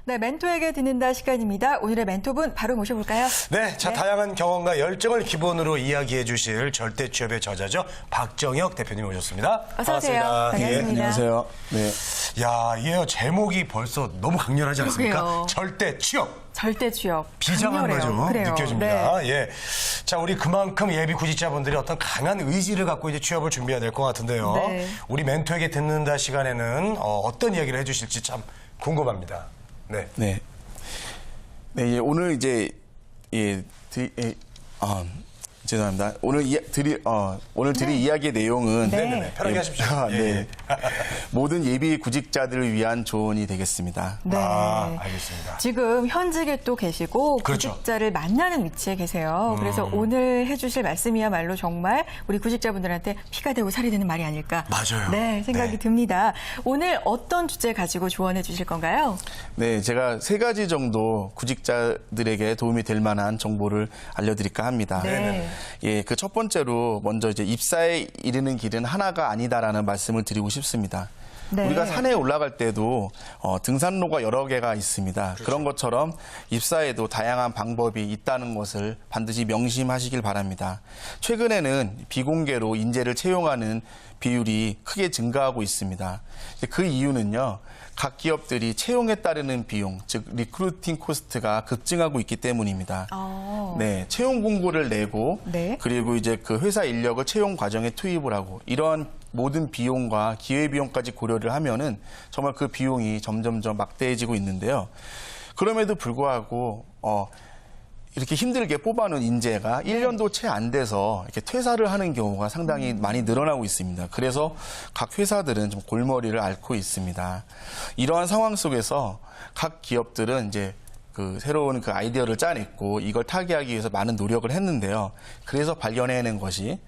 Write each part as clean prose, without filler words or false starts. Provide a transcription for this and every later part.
네, 멘토에게 듣는다 시간입니다. 오늘의 멘토분 바로 모셔볼까요? 네, 자, 다양한 경험과 열정을 기본으로 이야기해 주실 절대 취업의 저자죠. 박정혁 대표님 오셨습니다. 어서 오세요. 반갑습니다. 예. 안녕하세요. 네. 야, 이게 제목이 벌써 너무 강렬하지 않습니까? 그러게요. 절대 취업. 절대 취업. 비장한 강렬해요. 거죠. 그래요. 느껴집니다. 네. 예. 자, 우리 그만큼 예비 구직자분들이 어떤 강한 의지를 갖고 이제 취업을 준비해야 될 것 같은데요. 네. 우리 멘토에게 듣는다 시간에는 어떤 이야기를 해주실지 참 궁금합니다. 네. 네. 네, 예, 오늘 이제 죄송합니다. 오늘 드릴 이야기의 내용은 네네네. 편하게 하십시오. 네. 모든 예비 구직자들을 위한 조언이 되겠습니다. 네. 아, 알겠습니다. 지금 현직에 또 계시고 그렇죠. 구직자를 만나는 위치에 계세요. 그래서 오늘 해주실 말씀이야말로 정말 우리 구직자분들한테 피가 되고 살이 되는 말이 아닐까. 맞아요. 네, 생각이 네. 듭니다. 오늘 어떤 주제 가지고 조언해 주실 건가요? 네, 제가 3가지 정도 구직자들에게 도움이 될 만한 정보를 알려드릴까 합니다. 네. 예, 그 첫 번째로 먼저 이제 입사에 이르는 길은 하나가 아니다라는 말씀을 드리고 싶습니다. 네. 우리가 산에 올라갈 때도 등산로가 여러 개가 있습니다. 그렇죠. 그런 것처럼 입사에도 다양한 방법이 있다는 것을 반드시 명심하시길 바랍니다. 최근에는 비공개로 인재를 채용하는 비율이 크게 증가하고 있습니다. 그 이유는요, 각 기업들이 채용에 따르는 비용, 즉 리크루팅 코스트가 급증하고 있기 때문입니다. 네, 채용 공고를 내고 네. 그리고 이제 그 회사 인력을 채용 과정에 투입을 하고 이런 모든 비용과 기회비용까지 고려를 하면은 정말 그 비용이 점점점 막대해지고 있는데요. 그럼에도 불구하고 이렇게 힘들게 뽑아놓은 인재가 1년도 채 안 돼서 이렇게 퇴사를 하는 경우가 상당히 많이 늘어나고 있습니다. 그래서 각 회사들은 좀 골머리를 앓고 있습니다. 이러한 상황 속에서 각 기업들은 이제 그 새로운 그 아이디어를 짜냈고 이걸 타개하기 위해서 많은 노력을 했는데요. 그래서 발견해낸 것이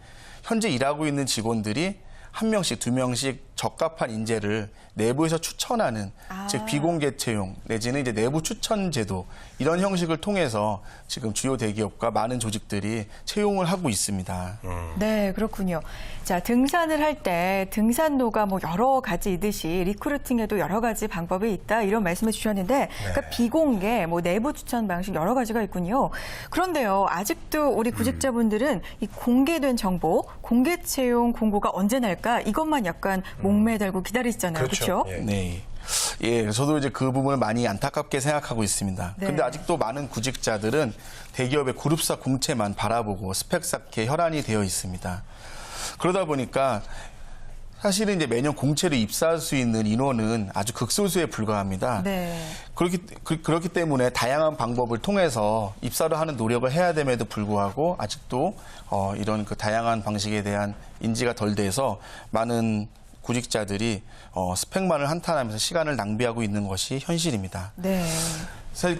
현재 일하고 있는 직원들이 1명씩, 2명씩 적합한 인재를 내부에서 추천하는 즉 비공개 채용 내지는 이제 내부 추천 제도 이런 형식을 통해서 지금 주요 대기업과 많은 조직들이 채용을 하고 있습니다. 네, 그렇군요. 자, 등산을 할 때 등산로가 뭐 여러 가지이듯이 리크루팅에도 여러 가지 방법이 있다 이런 말씀해 주셨는데 그러니까 비공개, 뭐 내부 추천 방식 여러 가지가 있군요. 그런데요, 아직도 우리 구직자분들은 이 공개된 정보, 공개 채용 공고가 언제 날까 이것만 약간 목매달고 기다리시잖아요. 그렇죠. 그렇죠? 예. 네. 예, 저도 이제 그 부분을 많이 안타깝게 생각하고 있습니다. 네. 근데 아직도 많은 구직자들은 대기업의 그룹사 공채만 바라보고 스펙 쌓기에 혈안이 되어 있습니다. 그러다 보니까 사실은 이제 매년 공채로 입사할 수 있는 인원은 아주 극소수에 불과합니다. 네. 그렇기 때문에 다양한 방법을 통해서 입사를 하는 노력을 해야 됨에도 불구하고 아직도 이런 그 다양한 방식에 대한 인지가 덜 돼서 많은 구직자들이 스펙만을 한탄하면서 시간을 낭비하고 있는 것이 현실입니다. 네. 사실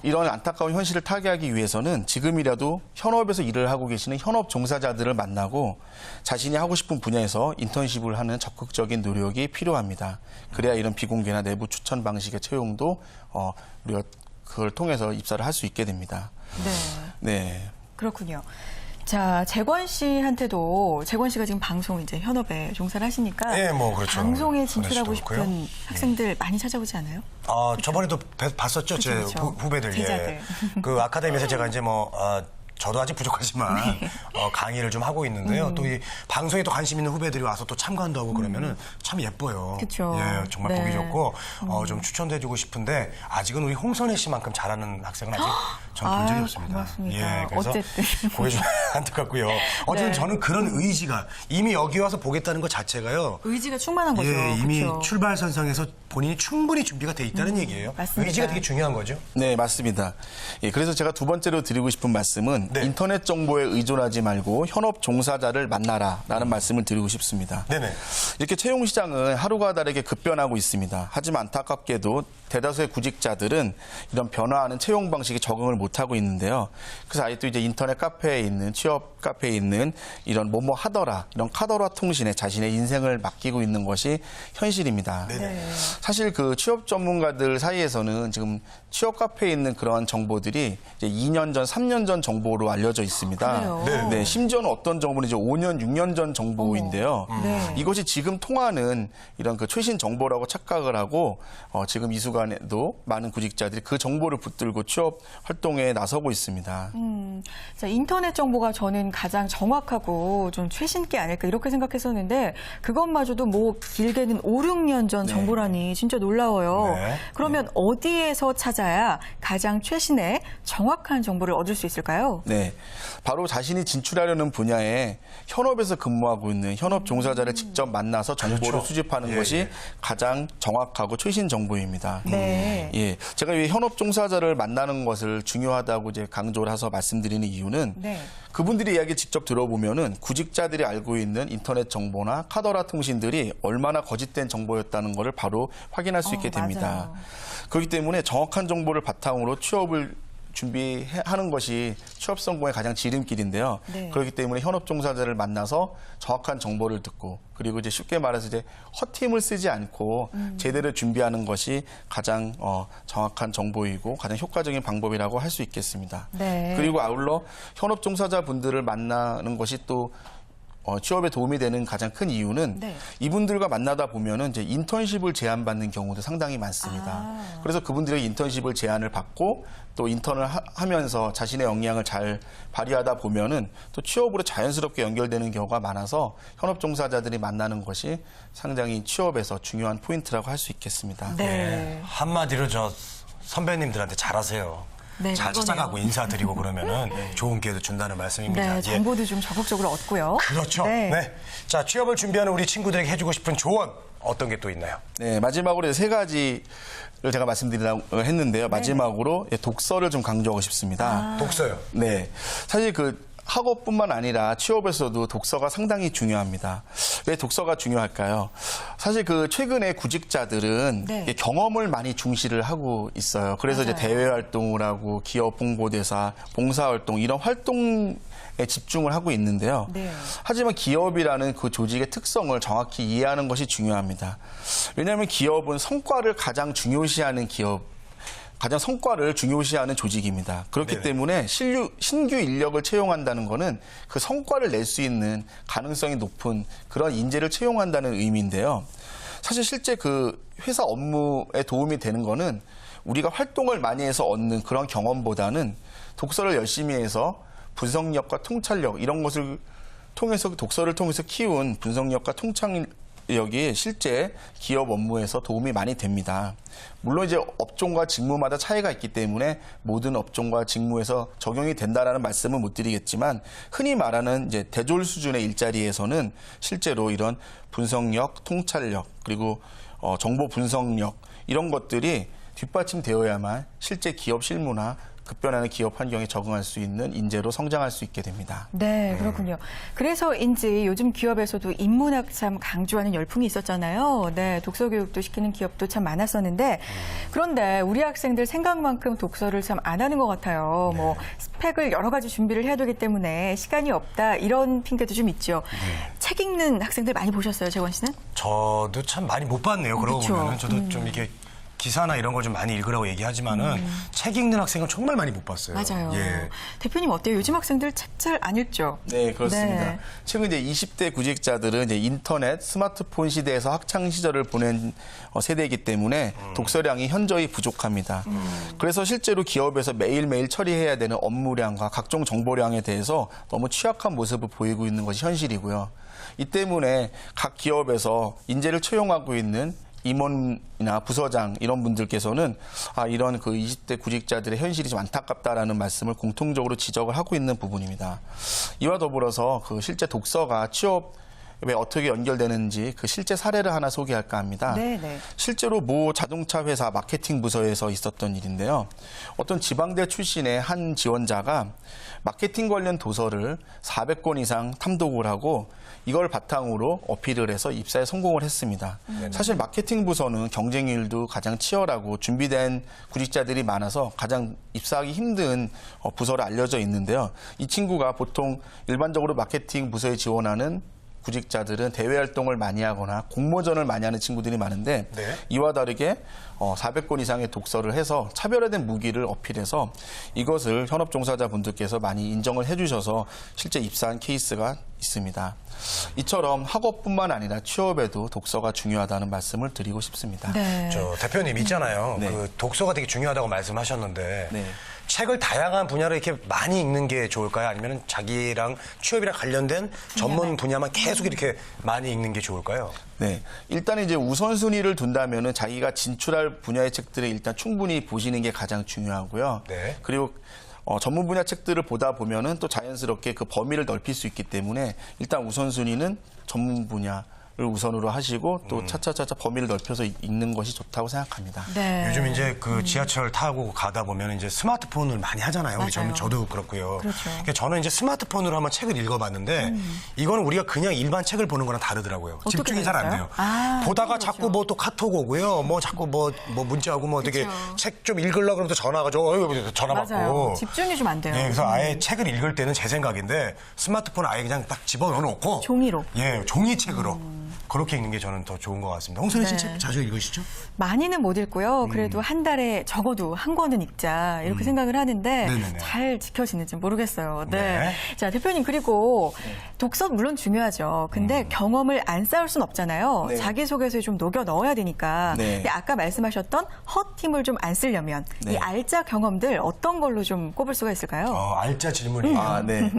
이런 안타까운 현실을 타개하기 위해서는 지금이라도 현업에서 일을 하고 계시는 현업 종사자들을 만나고 자신이 하고 싶은 분야에서 인턴십을 하는 적극적인 노력이 필요합니다. 그래야 이런 비공개나 내부 추천 방식의 채용도 우리가 그걸 통해서 입사를 할 수 있게 됩니다. 네. 네. 그렇군요. 자, 재권 씨한테도 재권 씨가 지금 방송 이제 현업에 종사를 하시니까 예, 뭐 그렇죠. 방송에 진출하고 그럴 수도 싶은 있고요. 학생들 많이 찾아오지 않아요? 저번에도 봤었죠. 그렇죠, 제 그렇죠. 후배들. 제자들. 예. 그 아카데미에서 제가 이제 저도 아직 부족하지만 네. 강의를 좀 하고 있는데요. 또 이 방송에 또 관심 있는 후배들이 와서 또 참관도 하고 그러면은 참 예뻐요. 그쵸. 예, 정말 네. 보기 좋고 좀 추천해주고 싶은데 아직은 우리 홍선혜 씨만큼 잘하는 학생은 아직 전 본 적이 아유, 없습니다. 고맙습니다. 예, 그래서 어쨌든. 그게 좀 안타깝고요. 어쨌든 네. 저는 그런 의지가 이미 여기 와서 보겠다는 것 자체가요. 의지가 충만한 거죠. 예, 이미 그렇죠? 출발선상에서 본인이 충분히 준비가 돼 있다는 얘기예요. 맞습니다. 의지가 되게 중요한 거죠. 네, 맞습니다. 예, 그래서 제가 두 번째로 드리고 싶은 말씀은 네. 인터넷 정보에 의존하지 말고 현업 종사자를 만나라라는 말씀을 드리고 싶습니다. 네네. 이렇게 채용 시장은 하루가 다르게 급변하고 있습니다. 하지만 안타깝게도 대다수의 구직자들은 이런 변화하는 채용 방식에 적응을 못하고 있는데요. 그래서 아직도 이제 인터넷 카페에 있는 취업 카페에 있는 이런 뭐뭐 하더라, 이런 카더라 통신에 자신의 인생을 맡기고 있는 것이 현실입니다. 사실 그 취업 전문가들 사이에서는 지금 취업 카페에 있는 그러한 정보들이 이제 2년 전, 3년 전 정보로 알려져 있습니다. 그래요? 네, 심지어는 어떤 정보는 이제 5년, 6년 전 정보인데요. 네. 이것이 지금 통하는 이런 그 최신 정보라고 착각을 하고 지금 이 순간에도 많은 구직자들이 그 정보를 붙들고 취업 활동에 나서고 있습니다. 자, 인터넷 정보가 저는 가장 정확하고 좀 최신 게 아닐까 이렇게 생각했었는데 그것마저도 뭐 길게는 5, 6년 전 정보라니 진짜 놀라워요. 네. 그러면 어디에서 찾아야 가장 최신의 정확한 정보를 얻을 수 있을까요? 네, 바로 자신이 진출하려는 분야에 현업에서 근무하고 있는 현업 종사자를 직접 만나서 정보를 그렇죠. 수집하는 예, 것이 예. 가장 정확하고 최신 정보입니다. 네. 예, 제가 이 현업 종사자를 만나는 것을 중요하다고 이제 강조를 해서 말씀드리는 이유는 네. 그분들의 이야기 직접 들어보면은 구직자들이 알고 있는 인터넷 정보나 카더라 통신들이 얼마나 거짓된 정보였다는 것을 바로 확인할 수 있게 됩니다. 맞아요. 그렇기 때문에 정확한 정보를 바탕으로 취업을 준비하는 것이 취업 성공의 가장 지름길인데요. 네. 그렇기 때문에 현업 종사자를 만나서 정확한 정보를 듣고 그리고 이제 쉽게 말해서 이제 헛힘을 쓰지 않고 제대로 준비하는 것이 가장 정확한 정보이고 가장 효과적인 방법이라고 할 수 있겠습니다. 네. 그리고 아울러 현업 종사자 분들을 만나는 것이 또 취업에 도움이 되는 가장 큰 이유는 네. 이분들과 만나다 보면은 이제 인턴십을 제안받는 경우도 상당히 많습니다. 그래서 그분들의 인턴십을 제안을 받고 또 인턴을 하면서 자신의 역량을 잘 발휘하다 보면은 또 취업으로 자연스럽게 연결되는 경우가 많아서 현업 종사자들이 만나는 것이 상당히 취업에서 중요한 포인트라고 할 수 있겠습니다. 네. 한마디로 저 선배님들한테 잘하세요. 네, 잘 그거네요. 찾아가고 인사드리고 그러면은 좋은 기회도 준다는 말씀입니다. 네, 예. 정보도 좀 적극적으로 얻고요. 그렇죠. 네. 네. 자, 취업을 준비하는 우리 친구들에게 해주고 싶은 조언 어떤 게 또 있나요? 네, 마지막으로 세 가지를 제가 말씀드리려고 했는데요. 마지막으로 독서를 좀 강조하고 싶습니다. 독서요. 네, 사실 그 학업뿐만 아니라 취업에서도 독서가 상당히 중요합니다. 왜 독서가 중요할까요? 사실 그 최근에 구직자들은 네. 경험을 많이 중시를 하고 있어요. 그래서 이제 맞아요. 대외 활동을 하고 기업 홍보대사, 봉사활동 이런 활동에 집중을 하고 있는데요. 네. 하지만 기업이라는 그 조직의 특성을 정확히 이해하는 것이 중요합니다. 왜냐하면 기업은 성과를 가장 중요시하는 가장 성과를 중요시하는 조직입니다. 그렇기 네네. 때문에 신규 인력을 채용한다는 것은 그 성과를 낼 수 있는 가능성이 높은 그런 인재를 채용한다는 의미인데요. 사실 실제 그 회사 업무에 도움이 되는 거는 우리가 활동을 많이 해서 얻는 그런 경험보다는 독서를 열심히 해서 분석력과 통찰력 이런 것을 통해서 독서를 통해서 키운 분석력과 통찰력이 실제 기업 업무에서 도움이 많이 됩니다. 물론 이제 업종과 직무마다 차이가 있기 때문에 모든 업종과 직무에서 적용이 된다라는 말씀은 못 드리겠지만 흔히 말하는 이제 대졸 수준의 일자리에서는 실제로 이런 분석력, 통찰력 그리고 정보 분석력 이런 것들이 뒷받침되어야만 실제 기업 실무나 급변하는 기업 환경에 적응할 수 있는 인재로 성장할 수 있게 됩니다. 네, 그렇군요. 그래서인지 요즘 기업에서도 인문학 참 강조하는 열풍이 있었잖아요. 네, 독서 교육도 시키는 기업도 참 많았었는데 그런데 우리 학생들 생각만큼 독서를 참 안 하는 것 같아요. 뭐 스펙을 여러 가지 준비를 해야 되기 때문에 시간이 없다 이런 핑계도 좀 있죠. 책 읽는 학생들 많이 보셨어요, 재원 씨는? 저도 참 많이 못 봤네요. 그러고 그쵸. 보면은 저도 좀 이렇게 기사나 이런 걸 좀 많이 읽으라고 얘기하지만은 책 읽는 학생은 정말 많이 못 봤어요. 맞아요. 예. 대표님 어때요? 요즘 학생들 책 잘 안 읽죠? 네, 그렇습니다. 네. 최근 이제 20대 구직자들은 이제 인터넷, 스마트폰 시대에서 학창 시절을 보낸 세대이기 때문에 독서량이 현저히 부족합니다. 그래서 실제로 기업에서 매일매일 처리해야 되는 업무량과 각종 정보량에 대해서 너무 취약한 모습을 보이고 있는 것이 현실이고요. 이 때문에 각 기업에서 인재를 채용하고 있는 임원이나 부서장 이런 분들께서는 이런 그 20대 구직자들의 현실이 좀 안타깝다라는 말씀을 공통적으로 지적을 하고 있는 부분입니다. 이와 더불어서 그 실제 독서가 취업 왜 어떻게 연결되는지 그 실제 사례를 하나 소개할까 합니다. 네네. 실제로 모 자동차 회사 마케팅 부서에서 있었던 일인데요. 어떤 지방대 출신의 한 지원자가 마케팅 관련 도서를 400권 이상 탐독을 하고 이걸 바탕으로 어필을 해서 입사에 성공을 했습니다. 사실 마케팅 부서는 경쟁률도 가장 치열하고 준비된 구직자들이 많아서 가장 입사하기 힘든 부서로 알려져 있는데요. 이 친구가 보통 일반적으로 마케팅 부서에 지원하는 구직자들은 대외 활동을 많이 하거나 공모전을 많이 하는 친구들이 많은데 네. 이와 다르게 400권 이상의 독서를 해서 차별화된 무기를 어필해서 이것을 현업 종사자분들께서 많이 인정을 해주셔서 실제 입사한 케이스가 있습니다. 이처럼 학업뿐만 아니라 취업에도 독서가 중요하다는 말씀을 드리고 싶습니다. 네. 저 대표님 있잖아요. 네. 그 독서가 되게 중요하다고 말씀하셨는데 네. 책을 다양한 분야로 이렇게 많이 읽는 게 좋을까요? 아니면 자기랑 취업이랑 관련된 전문 분야만 계속 이렇게 많이 읽는 게 좋을까요? 네. 일단 이제 우선순위를 둔다면은 자기가 진출할 분야의 책들을 일단 충분히 보시는 게 가장 중요하고요. 네. 그리고 전문 분야 책들을 보다 보면은 또 자연스럽게 그 범위를 넓힐 수 있기 때문에 일단 우선순위는 전문 분야를 우선으로 하시고 또 차차차차 범위를 넓혀서 읽는 것이 좋다고 생각합니다. 네. 요즘 이제 그 지하철 타고 가다 보면 이제 스마트폰을 많이 하잖아요. 우리 맞아요. 저도 그렇고요. 그렇죠. 그러니까 저는 이제 스마트폰으로 한번 책을 읽어봤는데 이거는 우리가 그냥 일반 책을 보는 거랑 다르더라고요. 어떻게 집중이 잘 안 달라요? 돼요. 아, 보다가 그렇죠. 자꾸 뭐 또 카톡 오고요. 뭐 자꾸 뭐 문자 오고 뭐 되게 그렇죠. 책 좀 읽으려고 그러면 또 전화 가지고 전화 맞아요. 받고. 집중이 좀 안 돼요. 예, 그래서 아예 책을 읽을 때는 제 생각인데 스마트폰을 아예 그냥 딱 집어넣어 놓고 종이로. 예, 종이책으로 그렇게 읽는 게 저는 더 좋은 것 같습니다. 홍선희 씨 네. 책 자주 읽으시죠? 많이는 못 읽고요. 그래도 한 달에 적어도 한 권은 읽자 이렇게 생각을 하는데 네네네. 잘 지켜지는지 모르겠어요. 네. 네. 자 대표님 그리고 독서 물론 중요하죠. 근데 경험을 안 쌓을 순 없잖아요. 네. 자기소개서에 좀 녹여 넣어야 되니까. 네. 근데 아까 말씀하셨던 헛힘을 좀 안 쓰려면 네. 이 알짜 경험들 어떤 걸로 좀 꼽을 수가 있을까요? 알짜 질문이에요. 아, 네.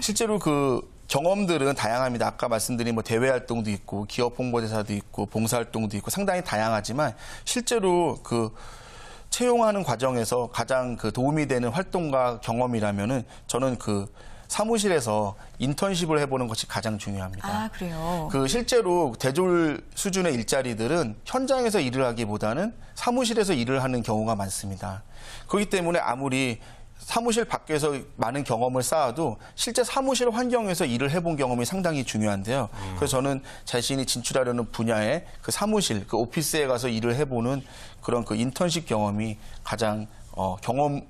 실제로 그 경험들은 다양합니다. 아까 말씀드린 뭐 대외 활동도 있고 기업 홍보대사도 있고 봉사 활동도 있고 상당히 다양하지만 실제로 그 채용하는 과정에서 가장 그 도움이 되는 활동과 경험이라면은 저는 그 사무실에서 인턴십을 해보는 것이 가장 중요합니다. 아 그래요. 그 실제로 대졸 수준의 일자리들은 현장에서 일을 하기보다는 사무실에서 일을 하는 경우가 많습니다. 그렇기 때문에 아무리 사무실 밖에서 많은 경험을 쌓아도 실제 사무실 환경에서 일을 해본 경험이 상당히 중요한데요. 그래서 저는 자신이 진출하려는 분야의 그 사무실, 그 오피스에 가서 일을 해보는 그런 그 인턴십 경험이 가장 경험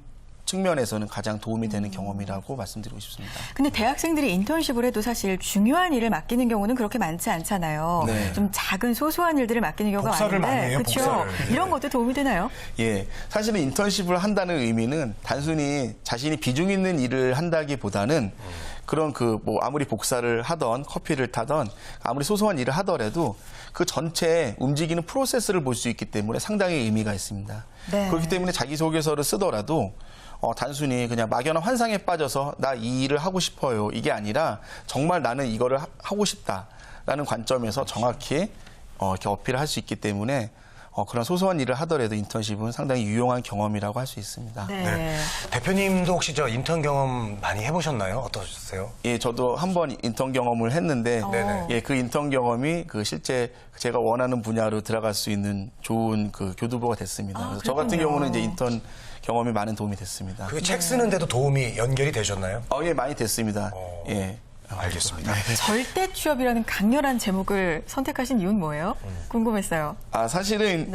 측면에서는 가장 도움이 되는 경험이라고 말씀드리고 싶습니다. 근데 대학생들이 인턴십을 해도 사실 중요한 일을 맡기는 경우는 그렇게 많지 않잖아요. 네. 좀 작은 소소한 일들을 맡기는 경우가 복사를 많은데 많이 해요, 그렇죠. 복사를. 이런 네. 것도 도움이 되나요? 예, 사실은 인턴십을 한다는 의미는 단순히 자신이 비중 있는 일을 한다기보다는 그런 그 뭐 아무리 복사를 하던 커피를 타던 아무리 소소한 일을 하더라도 그 전체 움직이는 프로세스를 볼 수 있기 때문에 상당히 의미가 있습니다. 네. 그렇기 때문에 자기소개서를 쓰더라도 단순히 그냥 막연한 환상에 빠져서 나 이 일을 하고 싶어요. 이게 아니라 정말 나는 이거를 하고 싶다라는 관점에서 정확히 이렇게 어필을 할 수 있기 때문에 그런 소소한 일을 하더라도 인턴십은 상당히 유용한 경험이라고 할 수 있습니다. 네. 네. 대표님도 혹시 저 인턴 경험 많이 해보셨나요? 어떠셨어요? 예, 저도 한 번 인턴 경험을 했는데, 네네. 예, 그 인턴 경험이 그 실제 제가 원하는 분야로 들어갈 수 있는 좋은 그 교두보가 됐습니다. 그래서 저 같은 그렇군요. 경우는 이제 인턴 경험이 많은 도움이 됐습니다. 그 책 쓰는데도 도움이 연결이 되셨나요? 예, 많이 됐습니다. 예. 알겠습니다. 절대 취업이라는 강렬한 제목을 선택하신 이유는 뭐예요? 궁금했어요. 아, 사실은,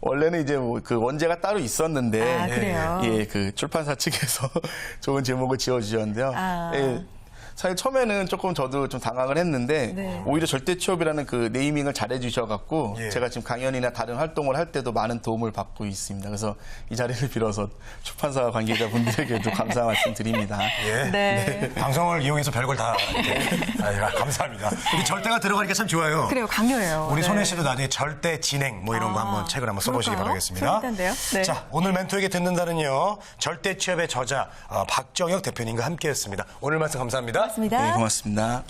원래는 이제 뭐 그 원제가 따로 있었는데, 아, 그래요? 예, 그 출판사 측에서 좋은 제목을 지어주셨는데요. 아. 예, 사실 처음에는 조금 저도 좀 당황을 했는데, 네. 오히려 절대 취업이라는 그 네이밍을 잘해주셔갖고, 예. 제가 지금 강연이나 다른 활동을 할 때도 많은 도움을 받고 있습니다. 그래서 이 자리를 빌어서 출판사 관계자분들에게도 감사 말씀 드립니다. 예. 네. 방송을 이용해서 별걸 다 이렇게. 감사합니다. 이 절대가 들어가니까 참 좋아요. 그래요, 강렬해요. 우리 네. 손혜 씨도 나중에 절대 진행 뭐 이런 거 한번 책을 한번 써보시기 그럴까요? 바라겠습니다. 재밌던데요? 네. 자, 오늘 멘토에게 듣는다는요. 절대 취업의 저자 박정혁 대표님과 함께했습니다. 오늘 말씀 감사합니다. 고맙습니다. 네, 고맙습니다.